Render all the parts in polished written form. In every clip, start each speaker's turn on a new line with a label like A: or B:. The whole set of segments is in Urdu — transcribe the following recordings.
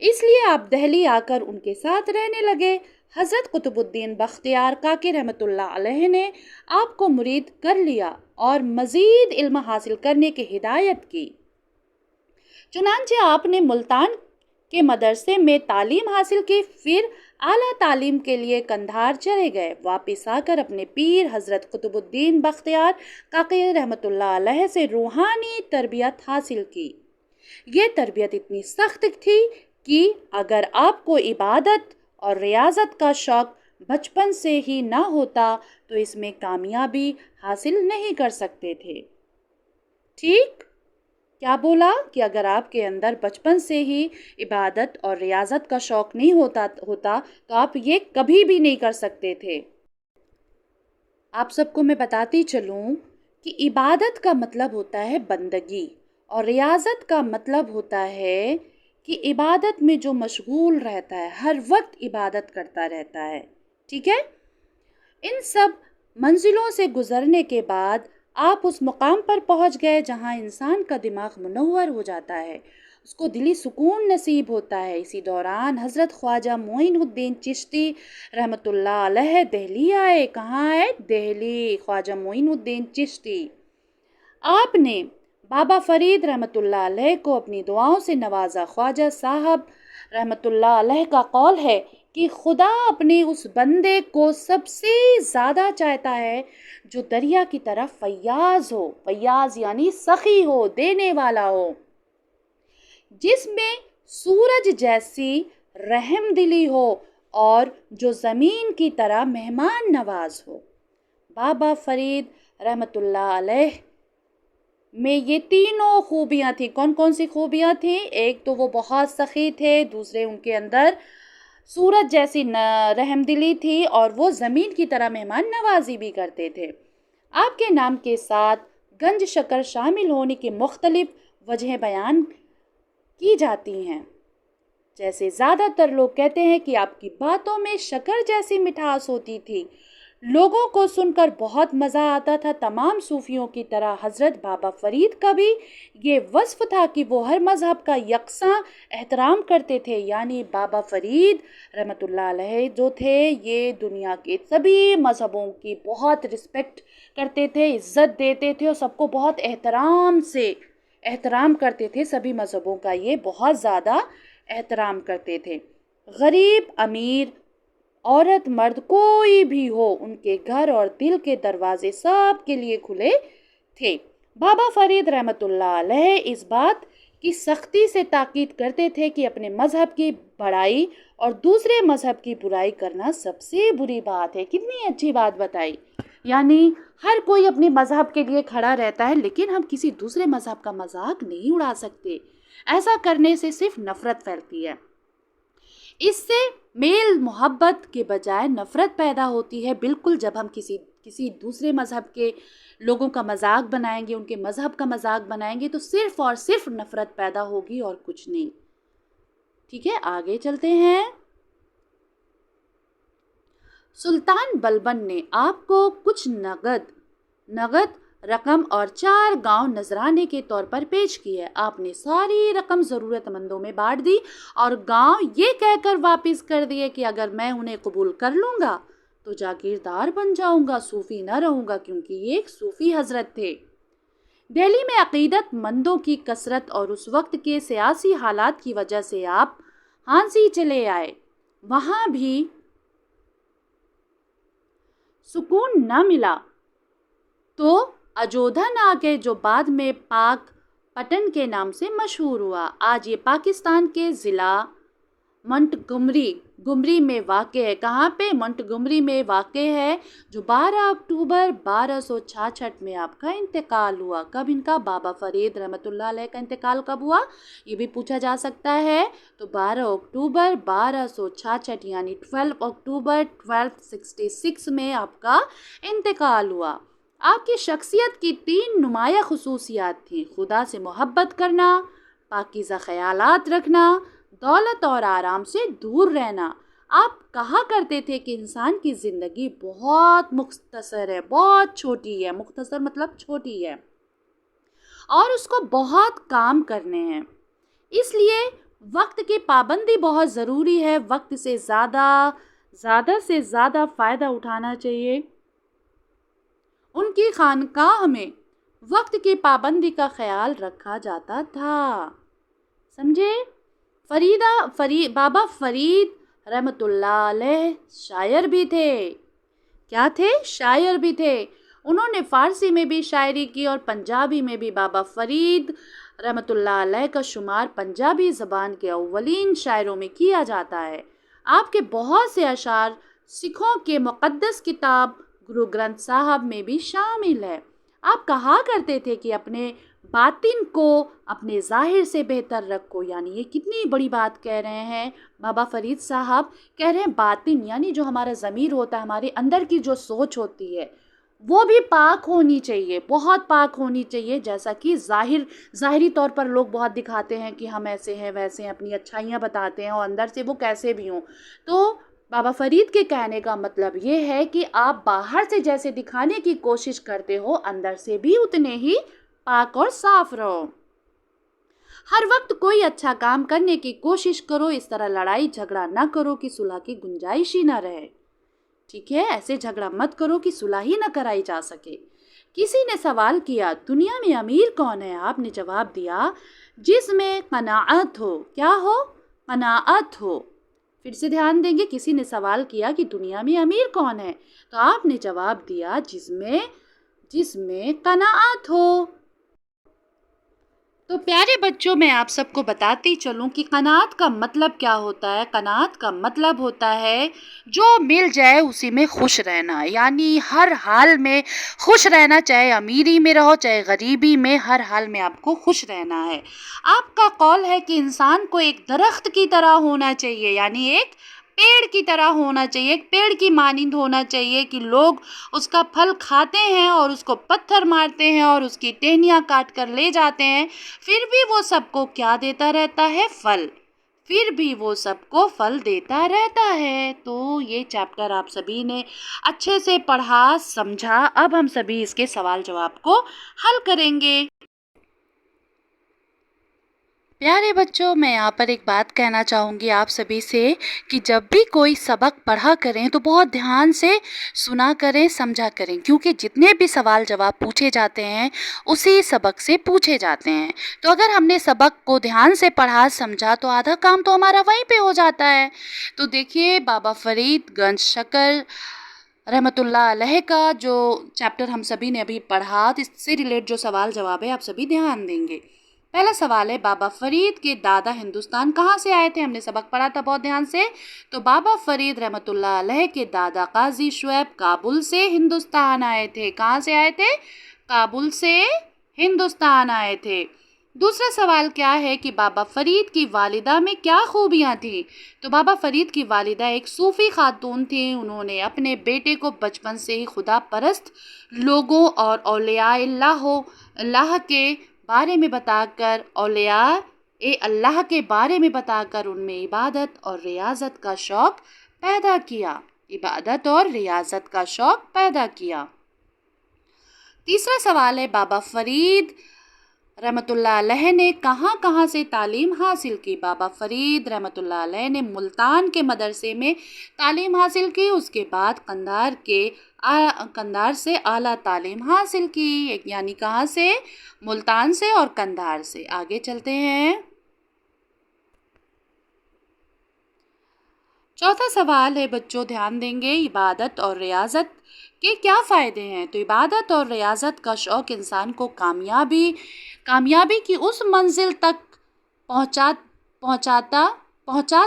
A: اس لیے آپ دہلی آ کر ان کے ساتھ رہنے لگے۔ حضرت قطب الدین بختیار کاکی رحمۃ اللہ علیہ نے آپ کو مرید کر لیا اور مزید علم حاصل کرنے کی ہدایت کی۔ چنانچہ آپ نے ملتان کے مدرسے میں تعلیم حاصل کی، پھر اعلیٰ تعلیم کے لیے قندھار چلے گئے۔ واپس آ کر اپنے پیر حضرت قطب الدین بختیار کاکی رحمۃ اللہ علیہ سے روحانی تربیت حاصل کی۔ یہ تربیت اتنی سخت تھی کہ اگر آپ کو عبادت اور ریاضت کا شوق بچپن سے ہی نہ ہوتا تو اس میں کامیابی حاصل نہیں کر سکتے تھے۔ ٹھیک کیا بولا کہ اگر آپ کے اندر بچپن سے ہی عبادت اور ریاضت کا شوق نہیں ہوتا تو آپ یہ کبھی بھی نہیں کر سکتے تھے۔ آپ سب کو میں بتاتی چلوں کہ عبادت کا مطلب ہوتا ہے بندگی، اور ریاضت کا مطلب ہوتا ہے کہ عبادت میں جو مشغول رہتا ہے، ہر وقت عبادت کرتا رہتا ہے۔ ٹھیک ہے؟ ان سب منزلوں سے گزرنے کے بعد آپ اس مقام پر پہنچ گئے جہاں انسان کا دماغ منور ہو جاتا ہے، اس کو دلی سکون نصیب ہوتا ہے۔ اسی دوران حضرت خواجہ معین الدین چشتی رحمۃ اللہ علیہ دہلی آئے۔ کہاں آئے؟ دہلی۔ خواجہ معین الدین چشتی، آپ نے بابا فرید رحمۃ اللہ علیہ کو اپنی دعاؤں سے نوازا۔ خواجہ صاحب رحمۃ اللہ علیہ کا قول ہے کہ خدا اپنے اس بندے کو سب سے زیادہ چاہتا ہے جو دریا کی طرف فیاض ہو، فیاض یعنی سخی ہو، دینے والا ہو، جس میں سورج جیسی رحم دلی ہو اور جو زمین کی طرح مہمان نواز ہو۔ بابا فرید رحمۃ اللہ علیہ میں یہ تینوں خوبیاں تھیں۔ کون کون سی خوبیاں تھیں؟ ایک تو وہ بہت سخی تھے، دوسرے ان کے اندر سورج جیسی رحم دلی تھی، اور وہ زمین کی طرح مہمان نوازی بھی کرتے تھے۔ آپ کے نام کے ساتھ گنج شکر شامل ہونے کی مختلف وجہیں بیان کی جاتی ہیں، جیسے زیادہ تر لوگ کہتے ہیں کہ آپ کی باتوں میں شکر جیسی مٹھاس ہوتی تھی، لوگوں کو سن کر بہت مزہ آتا تھا۔ تمام صوفیوں کی طرح حضرت بابا فرید کا بھی یہ وصف تھا کہ وہ ہر مذہب کا یکساں احترام کرتے تھے، یعنی بابا فرید رحمۃ اللہ علیہ جو تھے یہ دنیا کے سبھی مذہبوں کی بہت رسپیکٹ کرتے تھے، عزت دیتے تھے، اور سب کو بہت احترام کرتے تھے۔ سبھی مذہبوں کا یہ بہت زیادہ احترام کرتے تھے۔ غریب، امیر، عورت، مرد، کوئی بھی ہو، ان کے گھر اور دل کے دروازے سب کے لیے کھلے تھے۔ بابا فرید رحمۃ اللہ علیہ اس بات کی سختی سے تاکید کرتے تھے کہ اپنے مذہب کی بڑائی اور دوسرے مذہب کی برائی کرنا سب سے بری بات ہے۔ کتنی اچھی بات بتائی، یعنی ہر کوئی اپنے مذہب کے لیے کھڑا رہتا ہے، لیکن ہم کسی دوسرے مذہب کا مذاق نہیں اڑا سکتے۔ ایسا کرنے سے صرف نفرت پھیلتی ہے، اس سے میل محبت کے بجائے نفرت پیدا ہوتی ہے۔ بالکل جب ہم کسی دوسرے مذہب کے لوگوں کا مذاق بنائیں گے، ان کے مذہب کا مذاق بنائیں گے، تو صرف اور صرف نفرت پیدا ہوگی اور کچھ نہیں۔ ٹھیک ہے، آگے چلتے ہیں۔ سلطان بلبن نے آپ کو کچھ نقد رقم اور 4 گاؤں نذرانے کے طور پر پیش کی ہے۔ آپ نے ساری رقم ضرورت مندوں میں بانٹ دی اور گاؤں یہ کہہ کر واپس کر دیے کہ اگر میں انہیں قبول کر لوں گا تو جاگیردار بن جاؤں گا، صوفی نہ رہوں گا، کیونکہ یہ ایک صوفی حضرت تھے۔ دہلی میں عقیدت مندوں کی کثرت اور اس وقت کے سیاسی حالات کی وجہ سے آپ ہانسی چلے آئے۔ وہاں بھی سکون نہ ملا تو اجودھن آ گئے، جو بعد میں پاک پٹن کے نام سے مشہور ہوا۔ آج یہ پاکستان کے ضلع منٹگمری میں واقع ہے۔ کہاں پہ؟ منٹگمری میں واقع ہے، جو 12 اکتوبر 1266 میں آپ کا انتقال ہوا۔ کب ان کا؟ بابا فرید رحمۃ اللہ علیہ کا انتقال کب ہوا؟ یہ بھی پوچھا جا سکتا ہے۔ تو 12 اکتوبر 1266 یعنی 12 اکتوبر 1266 میں آپ کا انتقال ہوا۔ آپ کی شخصیت کی 3 نمایاں خصوصیات تھیں: خدا سے محبت کرنا، پاکیزہ خیالات رکھنا، دولت اور آرام سے دور رہنا۔ آپ کہا کرتے تھے کہ انسان کی زندگی بہت مختصر ہے، بہت چھوٹی ہے، مختصر مطلب چھوٹی ہے، اور اس کو بہت کام کرنے ہیں، اس لیے وقت کی پابندی بہت ضروری ہے، وقت سے زیادہ سے زیادہ فائدہ اٹھانا چاہیے۔ ان کی خانقاہ میں وقت کی پابندی کا خیال رکھا جاتا تھا، سمجھے؟ بابا فرید رحمۃ اللہ علیہ شاعر بھی تھے۔ کیا تھے؟ شاعر بھی تھے۔ انہوں نے فارسی میں بھی شاعری کی اور پنجابی میں بھی۔ بابا فرید رحمۃ اللہ علیہ کا شمار پنجابی زبان کے اولین شاعروں میں کیا جاتا ہے۔ آپ کے بہت سے اشعار سکھوں کے مقدس کتاب گرو گرنتھ صاحب میں بھی شامل ہے۔ آپ کہا کرتے تھے کہ اپنے باطن کو اپنے ظاہر سے بہتر رکھو، یعنی یہ کتنی بڑی بات کہہ رہے ہیں بابا فرید صاحب۔ کہہ رہے ہیں باطن یعنی جو ہمارا ضمیر ہوتا ہے، ہمارے اندر کی جو سوچ ہوتی ہے وہ بھی پاک ہونی چاہیے، بہت پاک ہونی چاہیے۔ جیسا کہ ظاہری طور پر لوگ بہت دکھاتے ہیں کہ ہم ایسے ہیں ویسے ہیں، اپنی اچھائیاں بتاتے ہیں اور اندر سے وہ کیسے بھی ہوں۔ تو بابا فرید کے کہنے کا مطلب یہ ہے کہ آپ باہر سے جیسے دکھانے کی کوشش کرتے ہو، اندر سے بھی اتنے ہی پاک اور صاف رہو۔ ہر وقت کوئی اچھا کام کرنے کی کوشش کرو، اس طرح لڑائی جھگڑا نہ کرو کہ صلح کی گنجائش ہی نہ رہے، ٹھیک ہے؟ ایسے جھگڑا مت کرو کہ صلح ہی نہ کرائی جا سکے۔ کسی نے سوال کیا دنیا میں امیر کون ہے؟ آپ نے جواب دیا جس میں قناعت ہو۔ کیا ہو؟ قناعت ہو۔ پھر سے دھیان دیں گے، کسی نے سوال کیا کہ دنیا میں امیر کون ہے، تو آپ نے جواب دیا جس میں قناعت ہو۔ تو پیارے بچوں، میں آپ سب کو بتاتی چلوں کہ قناعت کا مطلب کیا ہوتا ہے۔ قناعت کا مطلب ہوتا ہے جو مل جائے اسی میں خوش رہنا، یعنی ہر حال میں خوش رہنا، چاہے امیری میں رہو چاہے غریبی میں، ہر حال میں آپ کو خوش رہنا ہے۔ آپ کا قول ہے کہ انسان کو ایک درخت کی طرح ہونا چاہیے، یعنی ایک پیڑ کی طرح ہونا چاہیے، ایک پیڑ کی مانند ہونا چاہیے کہ لوگ اس کا پھل کھاتے ہیں اور اس کو پتھر مارتے ہیں اور اس کی ٹہنیاں کاٹ کر لے جاتے ہیں، پھر بھی وہ سب کو کیا دیتا رہتا ہے؟ پھل۔ پھر بھی وہ سب کو پھل دیتا رہتا ہے۔ تو یہ چیپٹر آپ سبھی نے اچھے سے پڑھا، سمجھا۔ اب ہم سبھی اس کے سوال جواب کو حل کریں گے۔ پیارے بچوں، میں یہاں پر ایک بات کہنا چاہوں گی آپ سبھی سے کہ جب بھی کوئی سبق پڑھا کریں تو بہت دھیان سے سنا کریں، سمجھا کریں، کیونکہ جتنے بھی سوال جواب پوچھے جاتے ہیں اسی سبق سے پوچھے جاتے ہیں۔ تو اگر ہم نے سبق کو دھیان سے پڑھا سمجھا تو آدھا کام تو ہمارا وہیں پہ ہو جاتا ہے۔ تو دیکھیے بابا فرید گنج شکر رحمۃ اللہ علیہ کا جو چیپٹر ہم سبھی نے ابھی پڑھا، اس سے ریلیٹ جو سوال جواب ہے آپ سبھی دھیان دیں گے۔ پہلا سوال ہے بابا فرید کے دادا ہندوستان کہاں سے آئے تھے؟ ہم نے سبق پڑھا تھا بہت دھیان سے۔ تو بابا فرید رحمۃ اللہ علیہ کے دادا قاضی شعیب کابل سے ہندوستان آئے تھے۔ کہاں سے آئے تھے؟ کابل سے ہندوستان آئے تھے۔ دوسرا سوال کیا ہے کہ بابا فرید کی والدہ میں کیا خوبیاں تھیں؟ تو بابا فرید کی والدہ ایک صوفی خاتون تھیں۔ انہوں نے اپنے بیٹے کو بچپن سے ہی خدا پرست لوگوں اور اولیاء اللہ کے بارے میں بتا کر اللہ کے بارے میں بتا کر ان میں عبادت اور ریاضت کا شوق پیدا کیا۔ عبادت اور ریاضت کا شوق پیدا کیا۔ تیسرا سوال ہے بابا فرید رحمۃ اللہ علیہ نے کہاں کہاں سے تعلیم حاصل کی؟ بابا فرید رحمۃ اللہ علیہ نے ملتان کے مدرسے میں تعلیم حاصل کی، اس کے بعد قندھار سے اعلیٰ تعلیم حاصل کی، یعنی کہاں سے؟ ملتان سے اور قندھار سے۔ آگے چلتے ہیں۔ چوتھا سوال ہے بچوں، دھیان دیں گے، عبادت اور ریاضت کے کیا فائدے ہیں؟ تو عبادت اور ریاضت کا شوق انسان کو کامیابی کی اس منزل تک پہنچا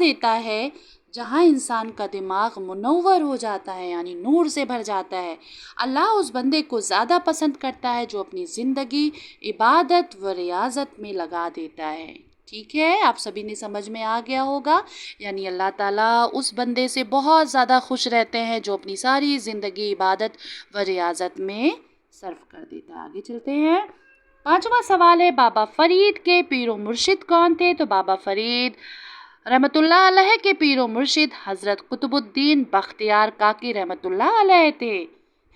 A: دیتا ہے جہاں انسان کا دماغ منور ہو جاتا ہے، یعنی نور سے بھر جاتا ہے۔ اللہ اس بندے کو زیادہ پسند کرتا ہے جو اپنی زندگی عبادت و ریاضت میں لگا دیتا ہے۔ ٹھیک ہے، آپ سبھی نے سمجھ میں آ گیا ہوگا، یعنی اللہ تعالیٰ اس بندے سے بہت زیادہ خوش رہتے ہیں جو اپنی ساری زندگی عبادت و ریاضت میں صرف کر دیتا ہے۔ آگے چلتے ہیں۔ پانچواں سوال ہے بابا فرید کے پیر و مرشد کون تھے؟ تو بابا فرید رحمۃ اللہ علیہ کے پیر و مرشد حضرت قطب الدین بختیار کاکی رحمۃ اللہ علیہ تھے۔